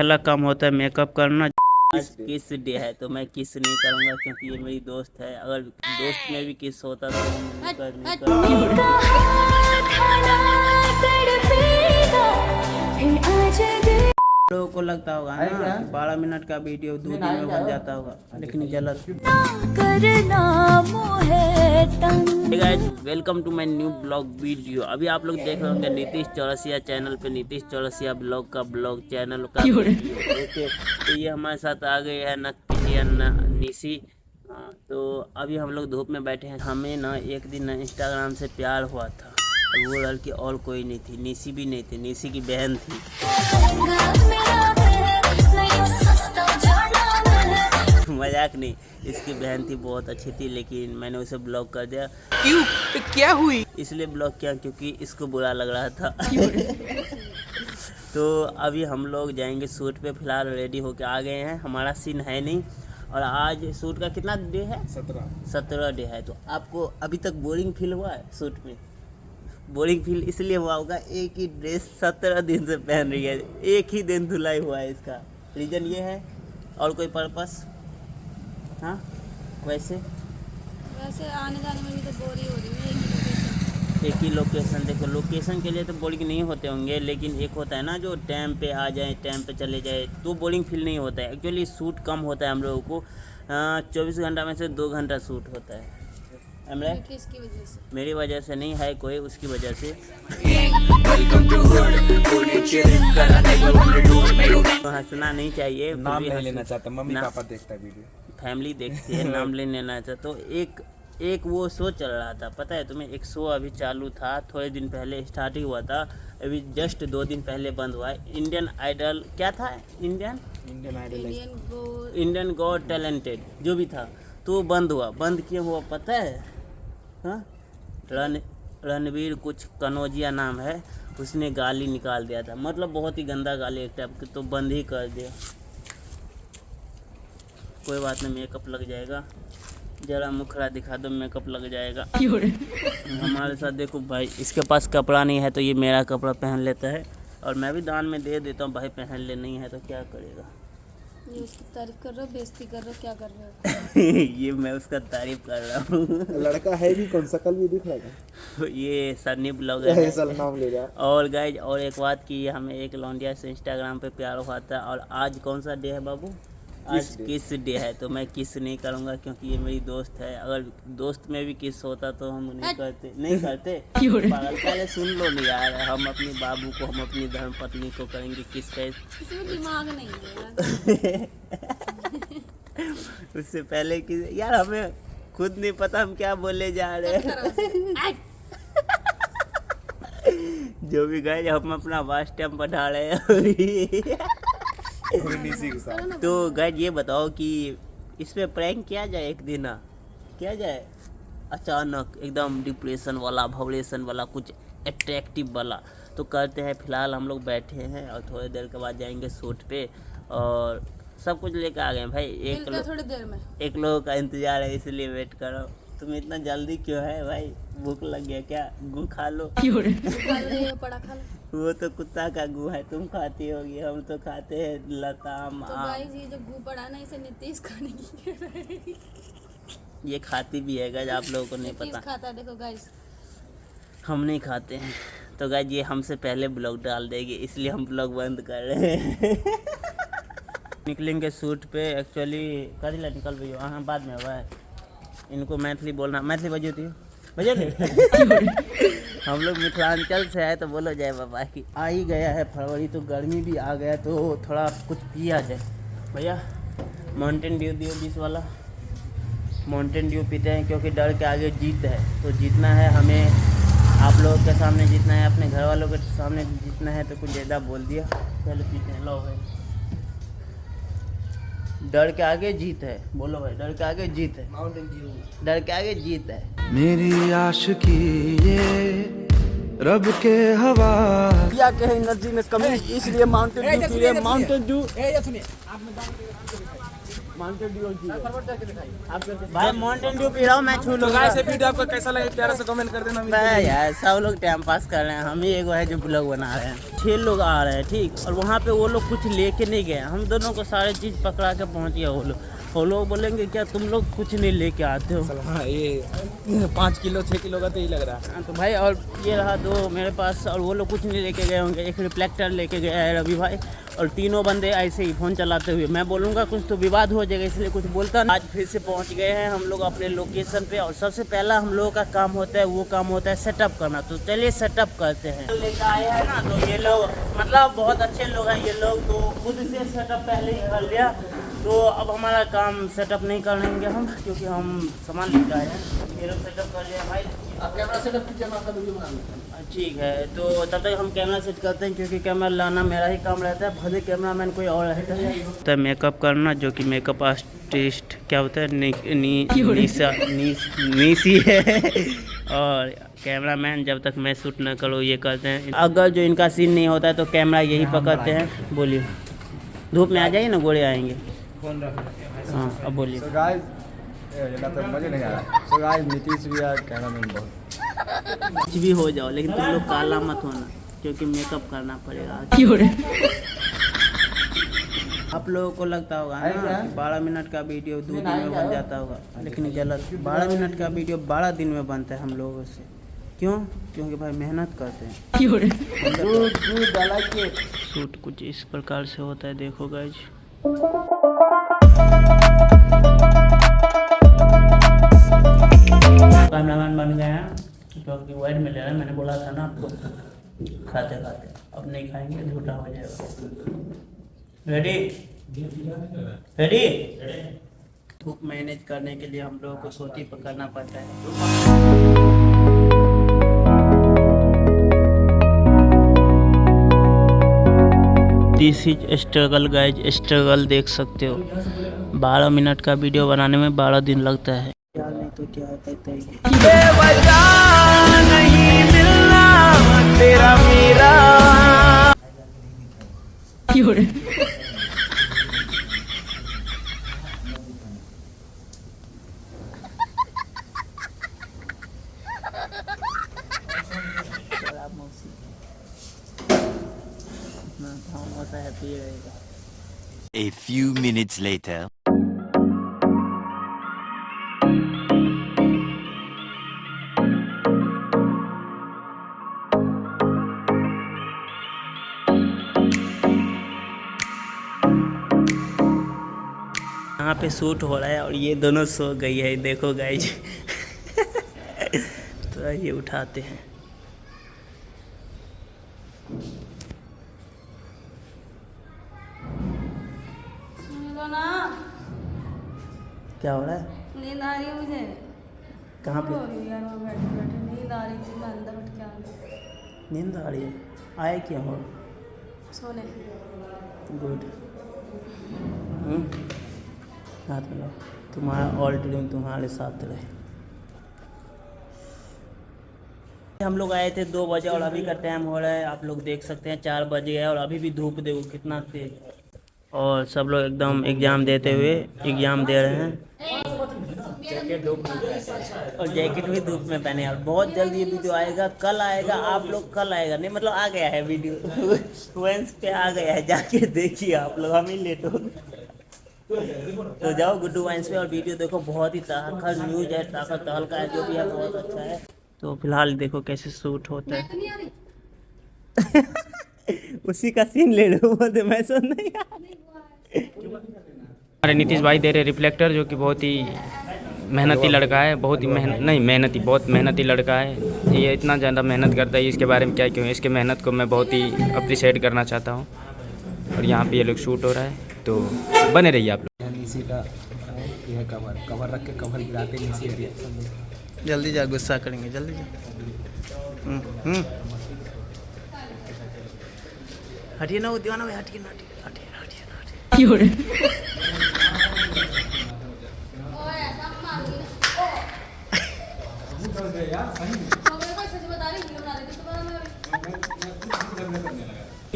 पहला काम होता है मेकअप करना। आज किस डे है तो मैं किस नहीं करूँगा क्योंकि ये मेरी दोस्त है। अगर दोस्त में भी किस होता तो मैं लोगों को लगता होगा ना 12 मिनट का वीडियो 2 दिन में बन जाता होगा, लेकिन गलत। Welcome to my new blog video. अभी आप लोग देख रहे होंगे नीतीश चौरसिया चैनल पे, नीतीश चौरसिया ब्लॉग का ब्लॉग चैनल का वीडियो। ओके, तो ये हमारे साथ आ गए है निशी। तो अभी हम लोग धूप में बैठे हैं। हमें ना एक दिन इंस्टाग्राम से प्यार हुआ था और वो लड़की और कोई नहीं थी, निशी भी नहीं थी, निशी की बहन थी। मजाक नहीं, इसकी बहन थी, बहुत अच्छी थी, लेकिन मैंने उसे ब्लॉक कर दिया। क्यों? तो क्या हुई? इसलिए ब्लॉक किया क्योंकि इसको बुरा लग रहा था। तो अभी हम लोग जाएंगे शूट पे। फिलहाल रेडी होके आ गए हैं, हमारा सीन है नहीं। और आज शूट का कितना डे है? 17 डे है। तो आपको अभी तक बोरिंग फील हुआ है शूट में? बोरिंग फील इसलिए हुआ होगा, एक ही ड्रेस 17 दिन से पहन रही है, एक ही दिन धुलाई हुआ है। इसका रीज़न ये है, और कोई पर्पस? हाँ, वैसे आने जाने में भी तो बोरिंग हो रही है। एक ही लोकेशन। देखो, लोकेशन के लिए तो बोरिंग नहीं होते होंगे, लेकिन एक होता है ना जो टाइम पे आ जाए, टाइम पे चले जाए, तो बोरिंग फील नहीं होता है। एक्चुअली शूट कम होता है हम लोगों को, 24 घंटा में से 2 घंटा शूट होता है। किसकी वजह से? मेरी वजह से नहीं है कोई, उसकी वजह से। हंसना नहीं चाहिए, नाम नहीं लेना चाहता, मम्मी पापा देखता वीडियो, फैमिली देखती है, नाम ले लेना चाहता। तो एक वो शो चल रहा था, पता है तुम्हें? एक शो अभी चालू था, थोड़े दिन पहले स्टार्ट ही हुआ था, अभी जस्ट 2 दिन पहले बंद हुआ है। इंडियन आइडल क्या था? इंडियन गॉट टैलेंटेड जो भी था, तो बंद हुआ। बंद क्यों हुआ पता है? हाँ, रणवीर कुछ कनौजिया नाम है, उसने गाली निकाल दिया था, मतलब बहुत ही गंदा गाली एक टाइप की, तो बंद ही कर दिया। कोई बात नहीं, मेकअप लग जाएगा, जरा मुखड़ा दिखा दो, मेकअप लग जाएगा। हमारे साथ देखो भाई, इसके पास कपड़ा नहीं है तो ये मेरा कपड़ा पहन लेता है, और मैं भी दान में दे देता हूँ भाई, पहन ले, नहीं है तो क्या करेगा। ये उसकी तारीफ कर रहे हो, बेइज्जती कर रहे हो, क्या कर रहे हो? ये मैं उसका तारीफ कर रहा हूँ। लड़का है भी कौन सा, कल भी दिख रहा है। ये सन्नी ब्लॉगर है। नाम ले जा। और गाइज, और एक बात की, हमें एक लौंडिया से इंस्टाग्राम पे प्यार हुआ था। और आज कौन सा डे है बाबू? आज किस डे है तो मैं किस नहीं करूँगा क्योंकि ये मेरी दोस्त है। अगर दोस्त में भी किस होता तो हम नहीं करते। पागल, पहले सुन लो नहीं यार, हम अपनी बाबू को, हम अपनी धर्म पत्नी को करेंगे किस कैसे। दिमाग नहीं है उससे पहले कि यार हमें खुद नहीं पता हम क्या बोले जा रहे हैं। जो भी गए, हम अपना वास्ट टाइम बढ़ा रहे हैं। तो गाइज ये बताओ कि इस पे प्रैंक किया जाए एक दिन, किया जाए अचानक एकदम डिप्रेशन वाला, भवरेशन वाला, कुछ अट्रैक्टिव वाला, तो करते हैं। फिलहाल हम लोग बैठे हैं और थोड़ी देर के बाद जाएंगे शूट पे, और सब कुछ लेकर आ गए भाई। थोड़ी देर में एक लोगों का इंतजार है, इसलिए वेट करो। तुम इतना जल्दी क्यों है भाई? भूख लग गया क्या? गू खा लो। पड़ा खा लो। वो तो कुत्ता का गू है, तुम खाती होगी, हम तो खाते हैं लताम। तो गाइस, ये जो गू पड़ा ना, इसे नीतीश खाने की ये खाती भी है गाइस, आप लोगों को नहीं पता। खाता है, देखो गाइस, हम नहीं खाते हैं। तो गाइस ये हमसे पहले ब्लॉग डाल देगी, इसलिए हम ब्लॉग बंद कर रहे हैं। निकलेंगे शूट पे। एक्चुअली कर निकल भैया, हाँ बाद में हुआ है। इनको मैथिली बोलना, मैथिली बजोती हम लोग मिथिलांचल से आए तो बोलो जय बाबा की। आ ही गया है फरवरी, तो गर्मी भी आ गया, तो थोड़ा कुछ पिया जाए। भैया माउंटेन ड्यू दियो 20 वाला। माउंटेन ड्यू पीते हैं क्योंकि डर के आगे जीत है, तो जीतना है हमें। आप लोगों के सामने जीतना है, अपने घर वालों के सामने जीतना है, तो कुछ ज़्यादा बोल दिया। चलो पीते हैं, लो भाई। डर के आगे जीत है, बोलो भाई, डर के आगे जीत है। माउंटेन ड्यू, डर के आगे जीत है। मेरी आशिकी ये रब के हवा या के एनर्जी में कमी, इसलिए माउंटेन ड्यू पी रहे। माउंटेन ड्यू, भाई माउंटेन ड्यू पी रहा हूँ मैं, छू लूंगा। ऐसे वीडियो आपको कैसा लगे प्यारा से कमेंट कर देना। मैं यार सब लोग टाइम पास कर रहे हैं, हम ही एगो है जो ब्लॉग बना रहे हैं। 6 लोग आ रहे हैं ठीक, और वहाँ पे वो लोग कुछ लेके नहीं गए, हम दोनों को सारे चीज़ पकड़ा के पहुँच गया वो लोग बोलेंगे क्या तुम लोग कुछ नहीं लेके आते हो। हाँ ये 5 किलो 6 किलो का तो ही लग रहा है। तो भाई और ये रहा 2 मेरे पास, और वो लोग कुछ नहीं लेके गए होंगे। एक रिफ्लेक्टर लेके गया है रवि भाई, और तीनों बंदे ऐसे ही फ़ोन चलाते हुए। मैं बोलूँगा कुछ तो विवाद हो जाएगा, इसलिए कुछ बोलता नहीं। आज फिर से पहुँच गए हैं हम लोग अपने लोकेशन पे, और सबसे पहला हम लोगों का काम होता है, वो काम होता है सेटअप करना। तो चलिए सेटअप करते हैं। लेकर आए हैं ना, तो ये लोग मतलब बहुत अच्छे लोग हैं ये लोग, तो खुद से सेटअप पहले ही कर लिया। तो अब हमारा काम सेटअप नहीं करेंगे हम, क्योंकि हम सामान लेकर आए हैं। ये लोग सेटअप कर लिया भाई। आप कैमरा सेटअप कीजिए, हम आपका वीडियो बना लेते हैं। ठीक है, तो तब तक हम कैमरा सेट करते हैं, क्योंकि कैमरा लाना मेरा ही काम रहता है, भले कैमरामैन कोई और रहता है। तो मेकअप करना, जो कि मेकअप आर्टिस्ट क्या होता है, नीसी है। और कैमरामैन जब तक मैं शूट न करूँ ये करते हैं। अगर जो इनका सीन नहीं होता है तो कैमरा यही पकड़ते हैं। बोलिए, धूप में आ जाइए ना, गोरे आएंगे। हाँ अब बोलिए। तो गाइस तो मजे नहीं आ रहा। तो गाइस नीतीश भी यार कैमरामैन बहुत कुछ भी हो जाओ, लेकिन तुम लोग काला मत होना, क्योंकि मेकअप करना पड़ेगा। आप लोगों को लगता होगा ना 12 मिनट का वीडियो 2 दिन में बन जाता होगा, लेकिन गलत। 12 मिनट का वीडियो 12 दिन में बनता है हम लोगों से। क्यों? क्योंकि भाई मेहनत करते हैं। शूट कुछ इस प्रकार से होता है, देखो गाइज। कैमरामैन बन गए हैं, क्योंकि वाइड में ले रहे हैं। मैंने बोला था ना आपको, खाते खाते अब नहीं खाएंगे, झूठा हो जाएगा। Ready ready. धूप मैनेज करने के लिए हम लोगों को सोटी पकड़ना पड़ता है। This is struggle guys, struggle देख सकते हो। 12 मिनट का वीडियो बनाने में 12 दिन लगता है। यार नहीं तो क्या कहते हैं, नहीं मिलना तेरा मेरा। A few minutes later. यहाँ पे शूट हो रहा है और ये दोनों सो गई है, देखो गाइज। तो ये उठाते हैं। ना क्या हो रहा है? नींद आ रही है मुझे। कहाँ पे? यार मैं बैठे बैठे नींद आ रही थी, मैं अंदर उठ के आ गई। नींद आ रही है? आए क्या हो? सोने। गुड। हाथ मिलाओ। तुम्हारा ऑल ड्रीम तुम्हारे साथ रहे। हम लोग आए थे 2 बजे, और अभी का टाइम हो रहा है, आप लोग देख सकते हैं 4 बजे है, और अभी भी धूप देखो कितना तेज। और सब लोग एकदम एग्ज़ाम देते हुए एग्ज़ाम दे रहे हैं, और जैकेट भी धूप में पहने। और बहुत जल्दी ये वीडियो आएगा, कल आएगा। आप लोग कल आएगा नहीं, मतलब आ गया है वीडियो। वेंस पे आ गया है, जाके देखिए आप लोग, हम ही लेट हो गए। तो जाओ गुड्डू वाइन्स पे और वीडियो देखो, बहुत ही ताकत न्यूज है, ताकत तहल का है, जो भी है बहुत अच्छा है। तो फिलहाल देखो कैसे शूट होता है। उसी का सीन ले लो, वो मैं सुन नहीं। हमारे नीतीश भाई दे रहे रिफ्लेक्टर, जो कि बहुत ही मेहनती लड़का है, बहुत ही बहुत मेहनती लड़का है। ये इतना ज़्यादा मेहनत करता है, इसके बारे में क्या क्यों, इसके मेहनत को मैं बहुत ही अप्रिशिएट करना चाहता हूँ। और यहाँ पे ये लोग शूट हो रहा है, तो बने रहिए आप लोग। नीसी का यह कवर रख के कवर गिराते नीसी रिएक्शन। जल्दी जा, गुस्सा करेंगे, जल्दी जा। हटिए ना, वो दीवाना भाई, हटिए ना, हटिए ना, हटिए ना, हटिए।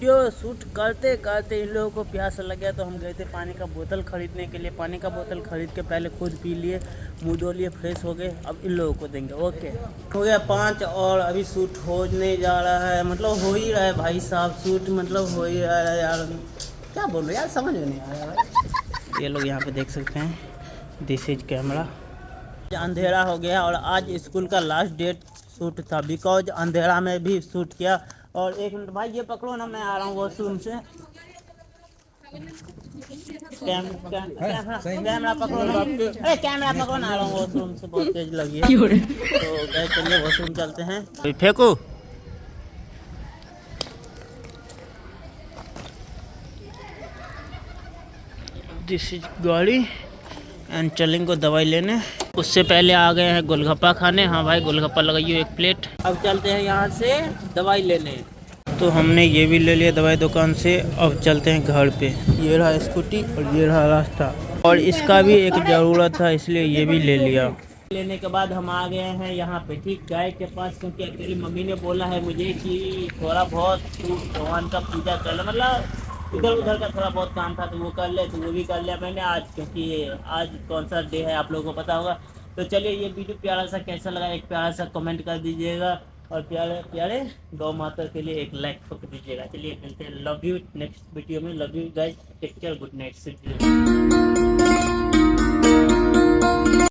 वीडियो शूट करते करते इन लोगों को प्यास लग गया, तो हम गए थे पानी का बोतल खरीदने के लिए। पानी का बोतल खरीद के पहले खुद पी लिए, मुँह धो लिए, फ्रेश हो गए। अब इन लोगों को देंगे। ओके, हो गया 5 और अभी शूट होने जा रहा है, मतलब हो ही रहा है भाई साहब, शूट मतलब हो ही रहा है यार। क्या बोल रहे यार, समझ में नहीं आ रहा भाई। ये लोग यहाँ पे देख सकते हैं, दिस इज कैमरा। अंधेरा हो गया और आज स्कूल का लास्ट डेट शूट था, बिकॉज अंधेरा में भी शूट किया। और 1 मिनट भाई ये पकड़ो ना, मैं आ रहा हूँ वॉशरूम से। कैमरा पकड़ो ना, अरे कैमरा पकड़ो ना, आ रहा हूँ वॉशरूम से, बहुत तेज लगी है। तो गए, चलिए वॉशरूम चलते हैं। फेंको दिस इज गाड़ी एंड चलेंगे दवाई लेने। उससे पहले आ गए हैं गोलगप्पा खाने। हाँ भाई, गोलगप्पा लगाइए 1 प्लेट। अब चलते हैं यहाँ से दवाई लेने। तो हमने ये भी ले लिया दवाई दुकान से। अब चलते हैं घर पे। ये रहा स्कूटी और ये रहा रास्ता, और इसका भी एक ज़रूरत था, इसलिए ये भी ले लिया। लेने के बाद हम आ गए हैं यहाँ पे, ठीक गाय के पास, क्योंकि एक्चुअली मम्मी ने बोला है मुझे कि थोड़ा बहुत तू भगवान का पूजा कर ले, मतलब इधर उधर का थोड़ा बहुत काम था तो वो कर ले, तो वो भी कर लिया मैंने आज, क्योंकि आज कौन सा डे है आप लोगों को पता होगा। तो चलिए, ये वीडियो प्यारा सा कैसा लगा, एक प्यारा सा कमेंट कर दीजिएगा, और प्यारे प्यारे गौ माता के लिए एक लाइक ठोक दीजिएगा। चलिए मिलते हैं, लव यू नेक्स्ट वीडियो में। Love you guys, take care, good night.